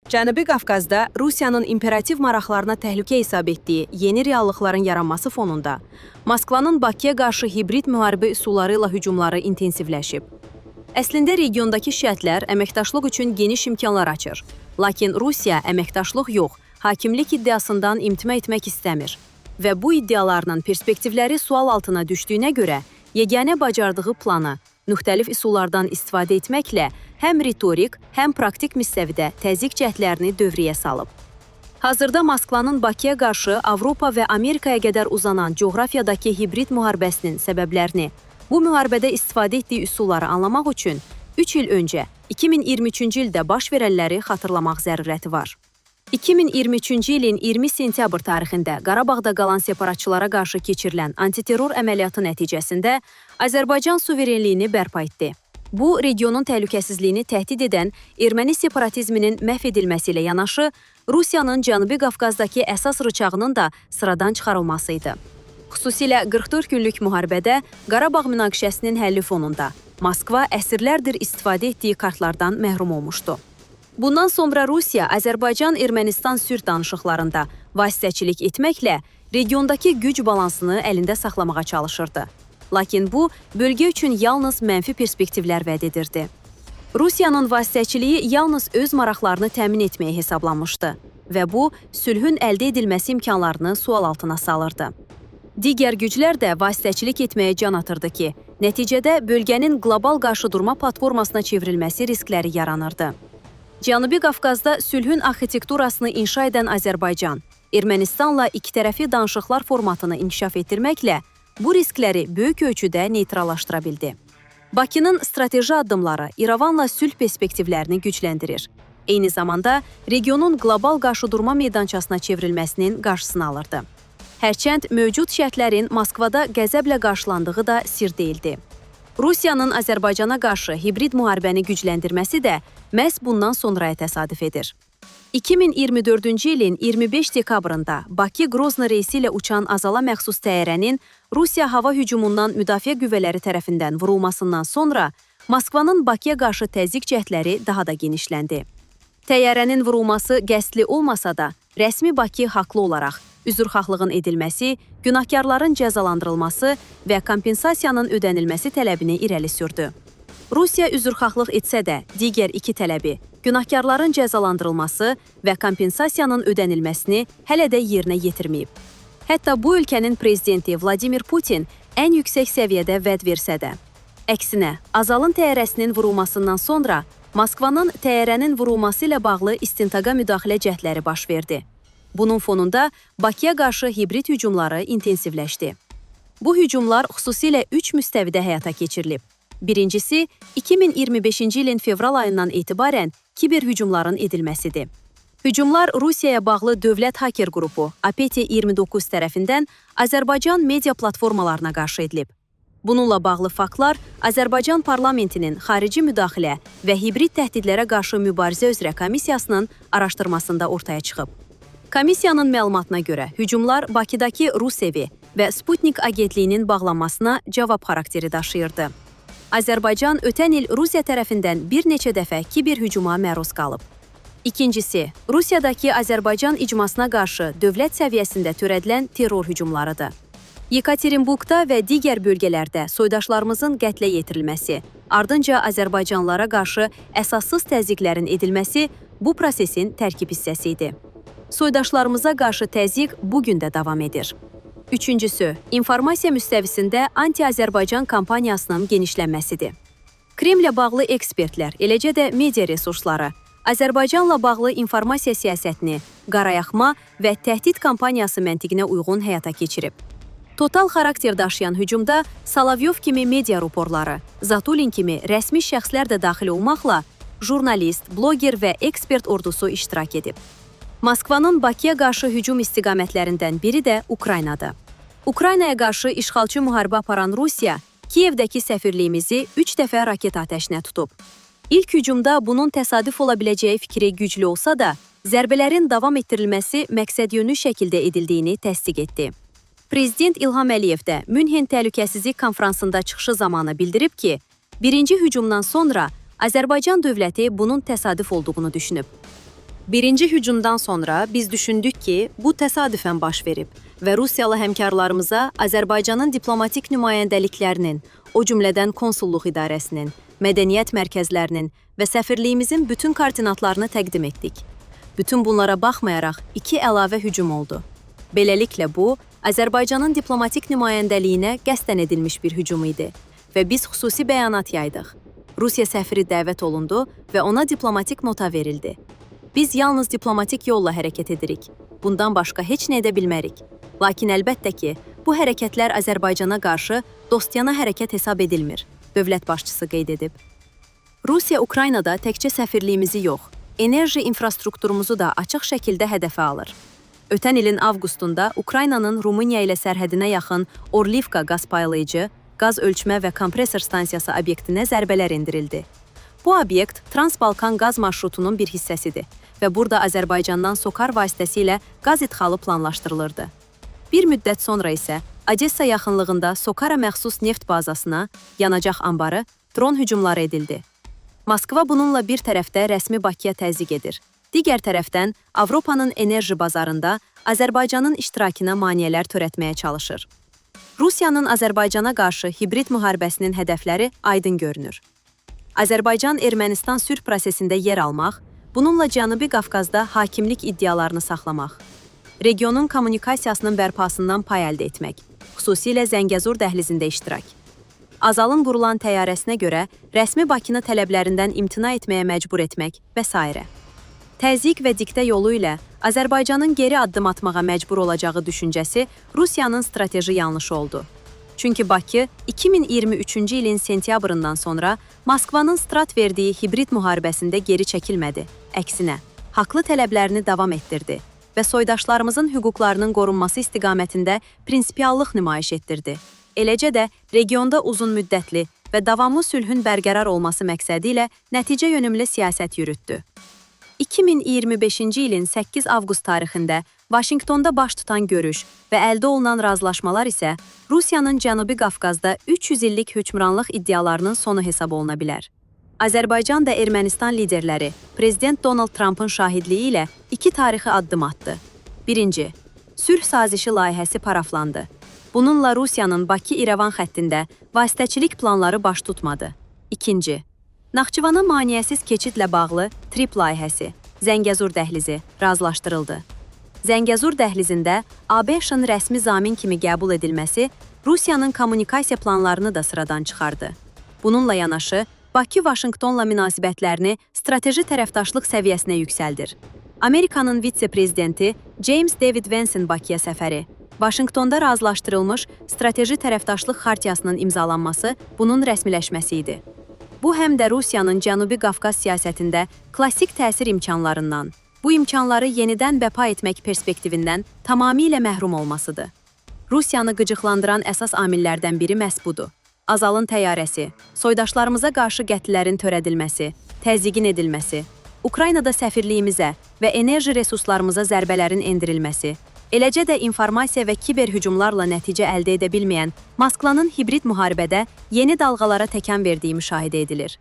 Cənubi Qafqazda Rusiyanın imperativ maraqlarına təhlükə hesab etdiyi yeni reallıqların yaranması fonunda Moskvanın Bakıya qarşı hibrid müharibə üsulları ilə hücumları intensivləşib. Əslində regiondakı şərtlər əməkdaşlıq üçün geniş imkanlar açır. Lakin Rusiya əməkdaşlıq yox, hakimlik iddiasından imtina etmək istəmir. Və bu iddialarının perspektivləri sual altına düşdüyünə görə, yeganə bacardığı planı müxtəlif üsullardan istifadə etməklə həm ritorik, həm praktik müstəvidə təzyiq cəhdlərini dövrəyə salıb. Hazırda Moskvanın Bakıya qarşı Avropa və Amerikaya qədər uzanan coğrafiyadakı hibrid müharibəsinin səbəblərini, bu müharibədə istifadə etdiyi üsulları anlamaq üçün 3 il öncə, 2023-cü ildə baş verənləri xatırlamaq zərurəti var. 2023-cü ilin 20 sentyabr tarixində Qarabağda qalan separatçılara qarşı keçirilən antiterror əməliyyatı nəticəsində Azərbaycan suverenliyini bərpa etdi. Bu, regionun təhlükəsizliyini təhdid edən erməni separatizminin məhv edilməsi ilə yanaşı, Rusiyanın Cənubi Qafqazdakı əsas rıçağının da sıradan çıxarılması idi. Xüsusilə 44 günlük müharibədə Qarabağ münaqişəsinin həlli fonunda Moskva əsrlərdir istifadə etdiyi kartlardan məhrum olmuşdu. Bundan sonra Rusiya Azərbaycan-Ermənistan sülh danışıqlarında vasitəçilik etməklə regiondakı güc balansını əlində saxlamağa çalışırdı. Lakin bu, bölgə üçün yalnız mənfi perspektivlər vəd edirdi. Rusiyanın vasitəçiliyi yalnız öz maraqlarını təmin etməyə hesablanmışdı və bu, sülhün əldə edilməsi imkanlarını sual altına salırdı. Digər güclər də vasitəçilik etməyə can atırdı ki, nəticədə bölgənin qlobal qarşıdurma platformasına çevrilməsi riskləri yaranırdı. Cənubi Qafqazda sülhün arxitekturasını inşa edən Azərbaycan, Ermənistanla ikitərəfli danışıqlar formatını inkişaf etdirməklə bu riskləri böyük ölçüdə neytrallaşdıra bildi. Bakının strateji addımları İrəvanla sülh perspektivlərini gücləndirir. Eyni zamanda regionun qlobal qarşıdurma meydançasına çevrilməsinin qarşısını alırdı. Hərçənd mövcud şərtlərin Moskvada qəzəblə qarşılandığı da sir deyildi. Rusiyanın Azərbaycana qarşı hibrid müharibəni gücləndirməsi də məhz bundan sonraya təsadüf edir. 2024-cü ilin 25 dekabrında Bakı-Grozny reysi ilə uçan Azala məxsus təyyarənin Rusiya hava hücumundan müdafiə qüvvələri tərəfindən vurulmasından sonra Moskvanın Bakıya qarşı təzyiq cəhdləri daha da genişləndi. Təyyarənin vurulması qəsdli olmasa da, rəsmi Bakı haqlı olaraq üzrxahlığın edilməsi, günahkarların cəzalandırılması və kompensasiyanın ödənilməsi tələbini irəli sürdü. Rusiya üzrxahlıq etsə də, digər iki tələbi, günahkarların cəzalandırılması və kompensasiyanın ödənilməsini hələ də yerinə yetirməyib. Hətta bu ölkənin prezidenti Vladimir Putin ən yüksək səviyyədə vəd versə də. Əksinə, Azalın təyyarəsinin vurulmasından sonra Moskvanın təyyarənin vurulması ilə bağlı istintaqa müdaxilə cəhdləri baş verdi. Bunun fonunda Bakıya qarşı hibrid hücumları intensivləşdi. Bu hücumlar xüsusilə 3 müstəvidə həyata keçirilib. Birincisi, 2025-ci ilin fevral ayından etibarən kiberhücumların edilməsidir. Hücumlar Rusiyaya bağlı dövlət haker qrupu APT29 tərəfindən Azərbaycan media platformalarına qarşı edilib. Bununla bağlı faktlar Azərbaycan parlamentinin xarici müdaxilə və hibrid təhdidlərə qarşı mübarizə üzrə komissiyasının araşdırmasında ortaya çıxıb. Komissiyanın məlumatına görə hücumlar Bakıdakı Rus evi və Sputnik agentliyinin bağlanmasına cavab xarakteri daşıyırdı. Azərbaycan ötən il Rusiya tərəfindən bir neçə dəfə kiberhücuma məruz qalıb. İkincisi, Rusiyadakı Azərbaycan icmasına qarşı dövlət səviyyəsində törədilən terror hücumlarıdır. Yekaterinburqda və digər bölgələrdə soydaşlarımızın qətlə yetirilməsi, ardınca Azərbaycanlılara qarşı əsassız təzyiqlərin edilməsi bu prosesin tərkib hissəsi idi. Soydaşlarımıza qarşı təzyiq bugün də davam edir. Üçüncüsü, informasiya müstəvisində anti-Azərbaycan kampaniyasının genişlənməsidir. Kremlə bağlı ekspertlər, eləcə də media resursları, Azərbaycanla bağlı informasiya siyasətini, qarayaxma və təhdid kampaniyası məntiqinə uyğun həyata keçirib. Total xarakter daşıyan hücumda Solovyov kimi media ruporları, Zatulin kimi rəsmi şəxslər də daxil olmaqla jurnalist, bloger və ekspert ordusu iştirak edib. Moskvanın Bakıya qarşı hücum istiqamətlərindən biri də Ukraynadır. Ukraynaya qarşı işğalçı müharibə aparan Rusiya, Kiyevdəki səfirliyimizi 3 dəfə raket atəşinə tutub. İlk hücumda bunun təsadüf ola biləcəyi fikri güclü olsa da, zərbələrin davam etdirilməsi məqsədyönlü şəkildə edildiyini təsdiq etdi. Prezident İlham Əliyev də Münhen Təhlükəsizlik konfransında çıxışı zamanı bildirib ki, birinci hücumdan sonra Azərbaycan dövləti bunun təsadüf olduğunu düşünüb. Birinci hücumdan sonra biz düşündük ki bu təsadüfən baş verib və Rusiyalı həmkarlarımıza Azərbaycanın diplomatik nümayəndəliklərinin, o cümlədən konsulluq idarəsinin, mədəniyyət mərkəzlərinin və səfirliyimizin bütün koordinatlarını təqdim etdik. Bütün bunlara baxmayaraq 2 əlavə hücum oldu. Beləliklə bu, Azərbaycanın diplomatik nümayəndəliyinə qəsdən edilmiş bir hücum idi və biz xüsusi bəyanat yaydıq. Rusiya səfiri dəvət olundu və ona diplomatik nota verildi. Biz yalnız diplomatik yolla hərəkət edirik. Bundan başqa heç nə edə bilmərik. Lakin əlbəttə ki, bu hərəkətlər Azərbaycana qarşı dostyanə hərəkət hesab edilmir, dövlət başçısı qeyd edib. Rusiya Ukraynada təkcə səfirliyimizi yox, enerji infrastrukturumuzu da açıq şəkildə hədəfə alır. Ötən ilin avqustunda Ukraynanın Rumıniya ilə sərhədinə yaxın Orlivka qaz paylayıcı, qaz ölçmə və kompresor stansiyası obyektinə zərbələr endirildi. Bu obyekt Trans-Balkan qaz marşrutunun bir hissəsidir və burada Azərbaycandan SOCAR vasitəsilə qaz idxalı planlaşdırılırdı. Bir müddət sonra isə Odessa yaxınlığında SOCAR-a məxsus neft bazasına, yanacaq anbarı, dron hücumları edildi. Moskva bununla bir tərəfdə rəsmi Bakıya təzyiq edir. Digər tərəfdən Avropanın enerji bazarında Azərbaycanın iştirakına maneələr törətməyə çalışır. Rusiyanın Azərbaycana qarşı hibrid müharibəsinin hədəfləri aydın görünür. Azərbaycan-Ermənistan sülh prosesində yer almaq, bununla Cənubi Qafqazda hakimlik iddialarını saxlamaq, regionun kommunikasiyasının bərpasından pay əldə etmək, xüsusilə Zəngəzur dəhlizində iştirak. Azalın vurulan təyyarəsinə görə rəsmi Bakını tələblərindən imtina etməyə məcbur etmək və s. Təzyiq və diktə yolu ilə Azərbaycanın geri addım atmağa məcbur olacağı düşüncəsi Rusiyanın strateji yanlışı oldu. Çünki Bakı 2023-cü ilin sentyabrından sonra Moskvanın strat verdiyi hibrid müharibəsində geri çəkilmədi. Əksinə, haqlı tələblərini davam etdirdi və soydaşlarımızın hüquqlarının qorunması istiqamətində prinsipiallıq nümayiş etdirdi. Eləcə də regionda uzun müddətli və davamlı sülhün bərqərar olması məqsədi ilə nəticə yönümlü siyasət yürütdü. 2025-ci ilin 8 avqust tarixində Vaşinqtonda baş tutan görüş və əldə olunan razılaşmalar isə Rusiyanın Cənubi Qafqazda 300 illik hökmranlıq iddialarının sonu hesab oluna bilər. Azərbaycan da Ermənistan liderləri Prezident Donald Trumpın şahidliyi ilə 2 tarixi addım atdı. Birinci, sülh sazişi layihəsi paraflandı. Bununla Rusiyanın Bakı-İrəvan xəttində vasitəçilik planları baş tutmadı. İkinci, Naxçıvana maneəsiz keçidlə bağlı TRIP layihəsi, Zəngəzur dəhlizi razılaşdırıldı. Zəngəzur dəhlizində ABŞ-ın rəsmi zamin kimi qəbul edilməsi Rusiyanın kommunikasiya planlarını da sıradan çıxardı. Bununla yanaşı, Bakı-Vaşinqtonla münasibətlərini strateji tərəfdaşlıq səviyyəsinə yüksəldir. Amerikanın vitse-prezidenti James David Vance'in Bakıya səfəri, Vaşinqtonda razılaşdırılmış strateji tərəfdaşlıq xartiyasının imzalanması bunun rəsmiləşməsi idi. Bu həm də Rusiyanın Cənubi Qafqaz siyasətində klassik təsir imkanlarından, bu imkanları yenidən bərpa etmək perspektivindən tamamilə məhrum olmasıdır. Rusiyanı qıcıqlandıran əsas amillərdən biri məhz budur. Azalın təyyarəsi, soydaşlarımıza qarşı qətlilərin törədilməsi, təzyiqin edilməsi, Ukraynada səfirliyimizə və enerji resurslarımıza zərbələrin endirilməsi, eləcə də informasiya və kiber hücumlarla nəticə əldə edə bilməyən Moskvanın hibrid müharibədə yeni dalğalara təkan verdiyi müşahidə edilir.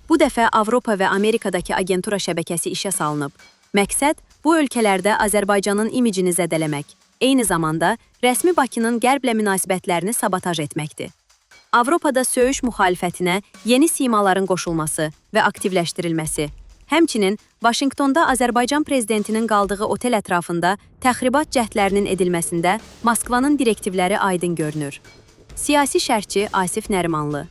Bu dəfə Avropa və Amerikadakı agentura şəbəkəsi işə salınıb. Məqsəd bu ölkələrdə Azərbaycanın imicini zədələmək, eyni zamanda rəsmi Bakının Qərblə münasibətlərini sabotaj etməkdir. Avropada söyüş müxalifətinə yeni simaların qoşulması və aktivləşdirilməsi, həmçinin Vaşinqtonda Azərbaycan prezidentinin qaldığı otel ətrafında təxribat cəhdlərinin edilməsində Moskvanın direktivləri aydın görünür. Siyasi şərhçi Asif Nərimanlı.